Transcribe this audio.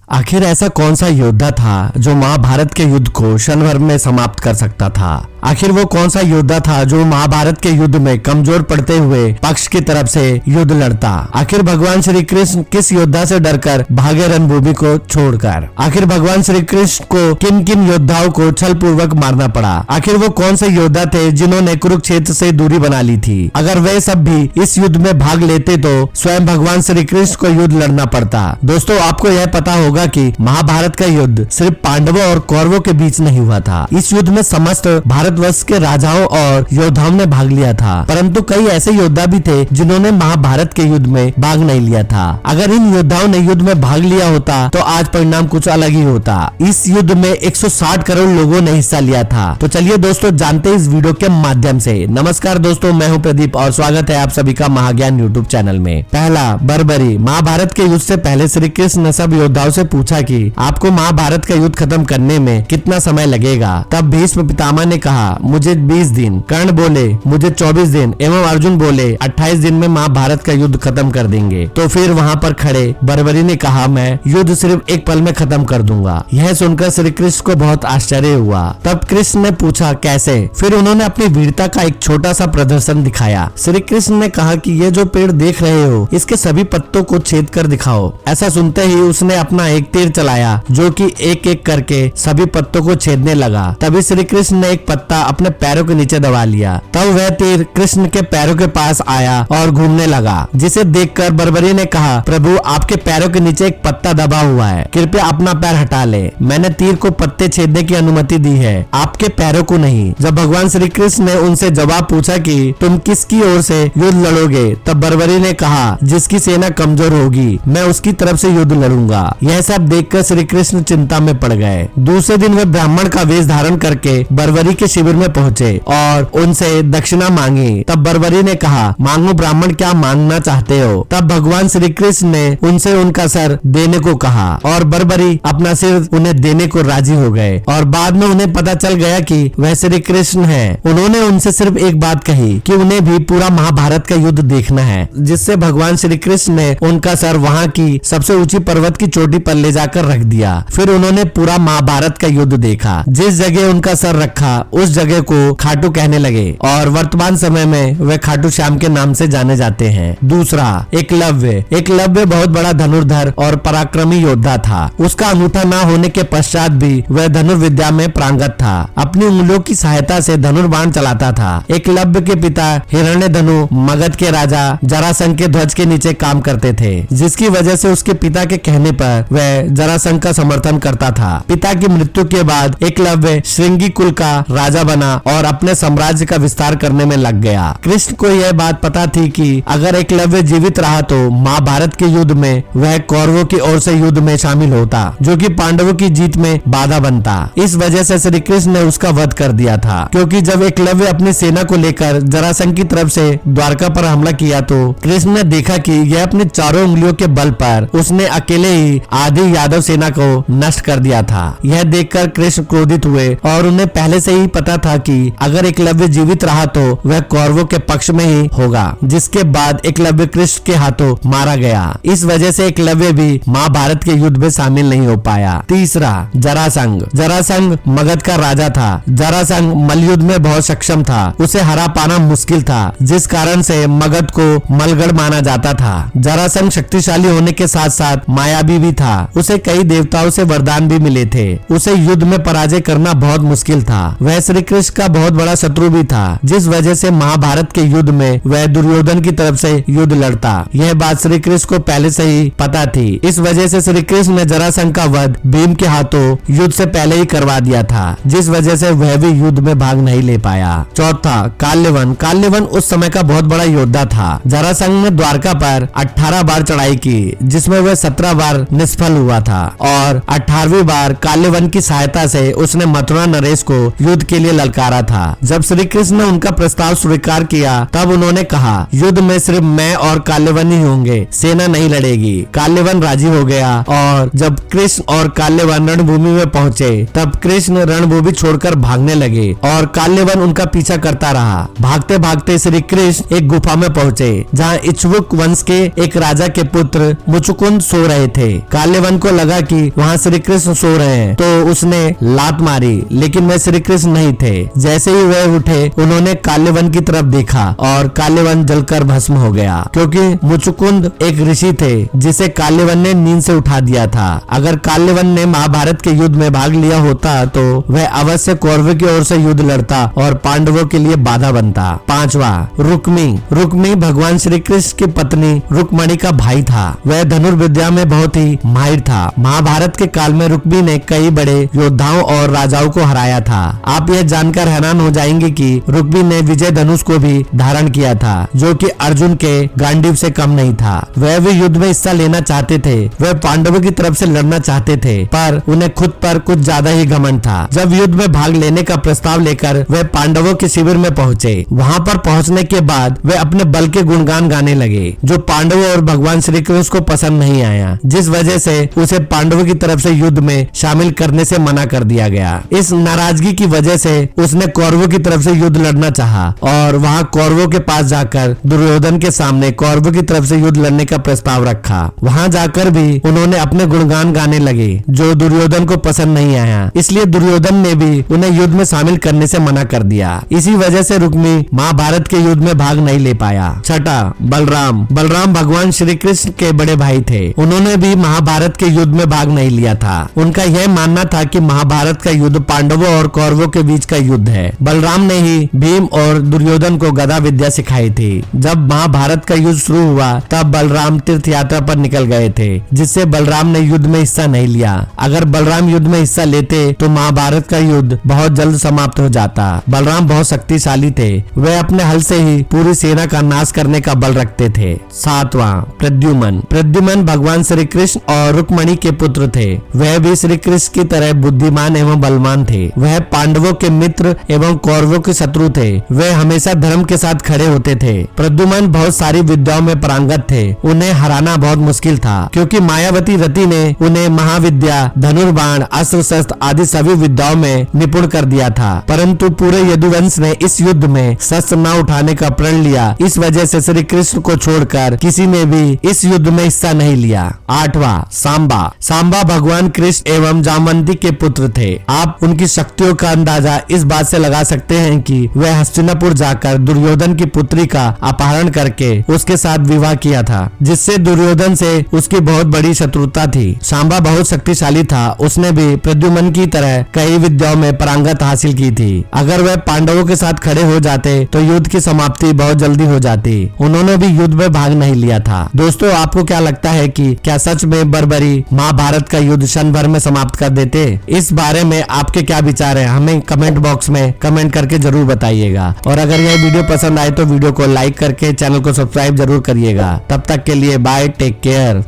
आखिर ऐसा कौन सा योद्धा था जो महाभारत के युद्ध को क्षण भर में समाप्त कर सकता था। आखिर वो कौन सा योद्धा था जो महाभारत के युद्ध में कमजोर पड़ते हुए पक्ष की तरफ से युद्ध लड़ता। आखिर भगवान श्री कृष्ण किस योद्धा से डरकर भागे रणभूमि को छोड़कर। आखिर भगवान श्री कृष्ण को किन किन योद्धाओं को छल पूर्वक मारना पड़ा। आखिर वो कौन से योद्धा थे जिन्होंने कुरुक्षेत्र से दूरी बना ली थी। अगर वे सब भी इस युद्ध में भाग लेते तो स्वयं भगवान श्री कृष्ण को युद्ध लड़ना पड़ता। दोस्तों, आपको यह पता होगा कि महाभारत का युद्ध सिर्फ पांडवों और कौरवों के बीच नहीं हुआ था। इस युद्ध में समस्त भारतवर्ष के राजाओं और योद्धाओं ने भाग लिया था, परंतु कई ऐसे योद्धा भी थे जिन्होंने महाभारत के युद्ध में भाग नहीं लिया था। अगर इन योद्धाओं ने युद्ध में भाग लिया होता तो आज परिणाम कुछ अलग ही होता। इस युद्ध में 160 करोड़ लोगों ने हिस्सा लिया था। तो चलिए दोस्तों, जानते हैं इस वीडियो के माध्यम से। नमस्कार दोस्तों, मैं हूं प्रदीप और स्वागत है आप सभी का महाज्ञान यूट्यूब चैनल में। पहला, बर्बरी। महाभारत के युद्ध से पहले श्री कृष्ण ने सब योद्धाओं से पूछा कि आपको महाभारत का युद्ध खत्म करने में कितना समय लगेगा। तब भीष्म पितामह ने कहा, मुझे 20 दिन। कर्ण बोले, मुझे 24 दिन एवं अर्जुन बोले 28 दिन में महाभारत का युद्ध खत्म कर देंगे। तो फिर वहाँ पर खड़े बर्बरी ने कहा, मैं युद्ध सिर्फ एक पल में खत्म कर दूंगा। यह सुनकर श्री कृष्ण को बहुत आश्चर्य हुआ। तब कृष्ण ने पूछा, कैसे? फिर उन्होंने अपनी वीरता का एक छोटा सा प्रदर्शन दिखाया। श्री कृष्ण ने कहा कि ये जो पेड़ देख रहे हो, इसके सभी पत्तों को छेद कर दिखाओ। ऐसा सुनते ही उसने अपना एक तीर चलाया जो कि एक एक करके सभी पत्तों को छेदने लगा। तभी श्री कृष्ण ने एक पत्ता अपने पैरों के नीचे दबा लिया। तब वह तीर कृष्ण के पैरों के पास आया और घूमने लगा, जिसे देखकर बर्बरी ने कहा, प्रभु आपके पैरों के नीचे एक पत्ता दबा हुआ है, कृपया अपना पैर हटा ले। मैंने तीर को पत्ते छेदने की अनुमति दी है, आपके पैरों को नहीं। जब भगवान श्री कृष्ण ने उनसे जवाब पूछा कि तुम किसकी ओर से युद्ध लड़ोगे, तब बर्बरी ने कहा, जिसकी सेना कमजोर होगी मैं उसकी तरफ से युद्ध लड़ूंगा। यह सब देखकर श्री कृष्ण चिंता में पड़ गए। दूसरे दिन वे ब्राह्मण का वेश धारण करके बर्बरी के शिविर में पहुंचे और उनसे दक्षिणा मांगी। तब बर्बरी ने कहा, मांगो ब्राह्मण, क्या मांगना चाहते हो? तब भगवान श्री कृष्ण ने उनसे उनका सर देने को कहा और बर्बरी अपना सिर उन्हें देने को राजी हो गए। और बाद में उन्हें पता चल गया कि वह श्री कृष्ण है। उन्होंने उनसे सिर्फ एक बात कही कि उन्हें भी पूरा महाभारत का युद्ध देखना है, जिससे भगवान श्री कृष्ण ने उनका सर वहाँ की सबसे ऊंची पर्वत की चोटी पर ले जाकर रख दिया। फिर उन्होंने पूरा महाभारत का युद्ध देखा। जिस जगह उनका सर रखा उस जगह को खाटू कहने लगे और वर्तमान समय में वे खाटू श्याम के नाम से जाने जाते हैं। दूसरा, एकलव्य। एकलव्य बहुत बड़ा धनुर्धर और पराक्रमी योद्धा था। उसका अंगूठा न होने के पश्चात भी वह धनुर्विद्या में प्रांगत था। अपनी उंगलियों की सहायता से धनुर्बाण चलाता था। एकलव्य के पिता हिरण्यधनु मगध के राजा जरासंध के ध्वज के नीचे काम करते थे, जिसकी वजह से उसके पिता के कहने पर वह जरासंध का समर्थन करता था। पिता की मृत्यु के बाद एकलव्य श्रृंगी कुल का राजा बना और अपने साम्राज्य का विस्तार करने में लग गया। कृष्ण को यह बात पता थी कि अगर एकलव्य जीवित रहा तो महाभारत के युद्ध में वह कौरवों की ओर से युद्ध में शामिल होता, जो कि पांडवों की जीत में बाधा बनता। इस वजह से श्री कृष्ण ने उसका वध कर दिया था, क्योंकि जब एकलव्य अपनी सेना को लेकर जरासंध की तरफ से द्वारका पर हमला किया तो कृष्ण ने देखा कि यह अपनी चारों उंगलियों के बल पर उसने अकेले ही आधी यादव सेना को नष्ट कर दिया था। यह देखकर कृष्ण क्रोधित हुए और उन्हें पहले से ही पता था कि अगर एकलव्य जीवित रहा तो वह कौरवों के पक्ष में ही होगा, जिसके बाद एकलव्य कृष्ण के हाथों मारा गया। इस वजह से एकलव्य भी महाभारत के युद्ध में शामिल नहीं हो पाया। तीसरा, जरासंध। जरासंध मगध का राजा था। जरासंध मल्लयुद्ध में बहुत सक्षम था। उसे हरा पाना मुश्किल था, जिस कारण से मगध को मलगढ़ माना जाता था। जरासंध शक्तिशाली होने के साथ साथ मायावी भी था। उसे कई देवताओं से वरदान भी मिले थे। उसे युद्ध में पराजय करना बहुत मुश्किल था। वह श्री कृष्ण का बहुत बड़ा शत्रु भी था, जिस वजह से महाभारत के युद्ध में वह दुर्योधन की तरफ से युद्ध लड़ता। यह बात श्री कृष्ण को पहले से ही पता थी। इस वजह से श्री कृष्ण ने जरासंध का वध भीम के हाथों युद्ध से पहले ही करवा दिया था, जिस वजह से वह भी युद्ध में भाग नहीं ले पाया। चौथा, काल्यवन। काल्यवन उस समय का बहुत बड़ा योद्धा था। जरासंध ने द्वारका पर 18 बार चढ़ाई की, जिसमें वह 17 बार निष्फल हुआ था और 18वीं बार काल्यवन की सहायता से उसने मथुरा नरेश को युद्ध के लिए ललकारा था। जब श्री कृष्ण ने उनका प्रस्ताव स्वीकार किया तब उन्होंने कहा, युद्ध में सिर्फ मैं और काल्यवन ही होंगे, सेना नहीं लड़ेगी। काल्यवन राजी हो गया और जब कृष्ण और काल्यवन रणभूमि में पहुंचे तब कृष्ण रणभूमि छोड़कर भागने लगे और काल्यवन उनका पीछा करता रहा। भागते भागते श्री कृष्ण एक गुफा में पहुंचे जहां इक्ष्वाकु वंश के एक राजा के पुत्र मुचुकुंद सो रहे थे। काल्यवन को लगा कि वहां श्री कृष्ण सो रहे हैं तो उसने लात मारी, लेकिन वे श्री कृष्ण नहीं थे। जैसे ही वह उठे उन्होंने काल्यवन की तरफ देखा और काल्यवन जलकर भस्म हो गया, क्योंकि मुचुकुंद एक ऋषि थे जिसे काल्यवन ने नींद से उठा दिया था। अगर काल्यवन ने महाभारत के युद्ध में भाग लिया होता तो वह अवश्य कौरवों की ओर से युद्ध लड़ता और पांडवों के लिए बाधा बनता। पांचवा, रुक्मी। रुक्मी भगवान श्री कृष्ण की पत्नी रुक्मणी का भाई था। वह धनुर्विद्या में बहुत ही माहिर था। महाभारत के काल में रुक्मी ने कई बड़े योद्धाओं और राजाओं को हराया था। आप यह जानकर हैरान हो जाएंगे कि रुक्मी ने विजय धनुष को भी धारण किया था, जो कि अर्जुन के गांडीव से कम नहीं था। वह भी युद्ध में हिस्सा लेना चाहते थे। वह पांडवों की तरफ से लड़ना चाहते थे, पर उन्हें खुद पर कुछ ज्यादा ही घमंड था। जब युद्ध में भाग लेने का प्रस्ताव लेकर वह पांडवों के शिविर में पहुंचे, वहां पर पहुंचने के बाद वे अपने बल के गुणगान गाने लगे, जो पांडवों और भगवान श्री कृष्ण को पसंद नहीं आया, जिस वजह से उसे पांडवों की तरफ से युद्ध में शामिल करने से मना कर दिया गया। इस नाराजगी की वजह से उसने कौरवों की तरफ से युद्ध लड़ना चाहा और वहां कौरवों के पास जाकर दुर्योधन के सामने कौरवों की तरफ से युद्ध लड़ने का प्रस्ताव रखा। वहां जाकर भी उन्होंने अपने गुणगान गाने लगे, जो दुर्योधन को पसंद नहीं आया, इसलिए दुर्योधन ने भी उन्हें युद्ध में शामिल करने से मना कर दिया। इसी वजह से रुक्मी महाभारत के युद्ध में भाग नहीं ले पाया। छठा, बलराम। बलराम भगवान श्री कृष्ण के बड़े भाई थे। उन्होंने भी महाभारत के युद्ध में भाग नहीं लिया था। उनका यह मानना था कि महाभारत का युद्ध पांडवों और कौरवों के बीच का युद्ध है। बलराम ने ही भीम और दुर्योधन को गदा विद्या सिखाई थी। जब महाभारत का युद्ध शुरू हुआ तब बलराम तीर्थ यात्रा पर निकल गए थे, जिससे बलराम ने युद्ध में हिस्सा नहीं लिया। अगर बलराम युद्ध में हिस्सा लेते तो महाभारत का युद्ध बहुत जल्द समाप्त हो जाता। बलराम बहुत शक्तिशाली थे। वे अपने हल से ही पूरी सेना का नाश करने का बल रखते थे। सातवां, प्रद्युम्न। प्रद्युम्न भगवान श्री कृष्ण और रुक्मणी के पुत्र थे। वह भी श्री कृष्ण की तरह बुद्धिमान एवं बलवान थे। वह पांडवों के मित्र एवं कौरवों के शत्रु थे। वह हमेशा धर्म के साथ खड़े होते थे। प्रद्युम्न बहुत सारी विद्याओं में पारंगत थे। उन्हें हराना बहुत मुश्किल था, क्योंकि मायावती रति ने उन्हें महाविद्या, धनुर्बाण, अस्त्र शस्त्र आदि सभी विद्याओं में निपुण कर दिया था। परंतु पूरे यदुवंश ने इस युद्ध में शस्त्र न उठाने का प्रण लिया। इस वजह से श्री कृष्ण को छोड़कर किसी ने भी इस युद्ध में हिस्सा नहीं लिया। आठवां, सांबा। सांबा भगवान कृष्ण एवं जामवंती के पुत्र थे। आप उनकी शक्तियों का अंदाजा इस बात से लगा सकते हैं कि वह हस्तिनापुर जाकर दुर्योधन की पुत्री का अपहरण करके उसके साथ विवाह किया था, जिससे दुर्योधन से उसकी बहुत बड़ी शत्रुता थी। सांबा बहुत शक्तिशाली था। उसने भी प्रद्युम्न की तरह कई विद्याओं में पारंगत हासिल की थी। अगर वह पांडवों के साथ खड़े हो जाते तो युद्ध की समाप्ति बहुत जल्दी हो जाती। उन्होंने भी युद्ध में भाग नहीं लिया था। दोस्तों, आपको क्या लगता है कि क्या सच में बर्बरी महाभारत का युद्ध क्षण भर में समाप्त कर देते? इस बारे में आपके क्या विचार हैं? हमें कमेंट बॉक्स में कमेंट करके जरूर बताइएगा। और अगर यह वीडियो पसंद आए तो वीडियो को लाइक करके चैनल को सब्सक्राइब जरूर करिएगा। तब तक के लिए बाय, टेक केयर।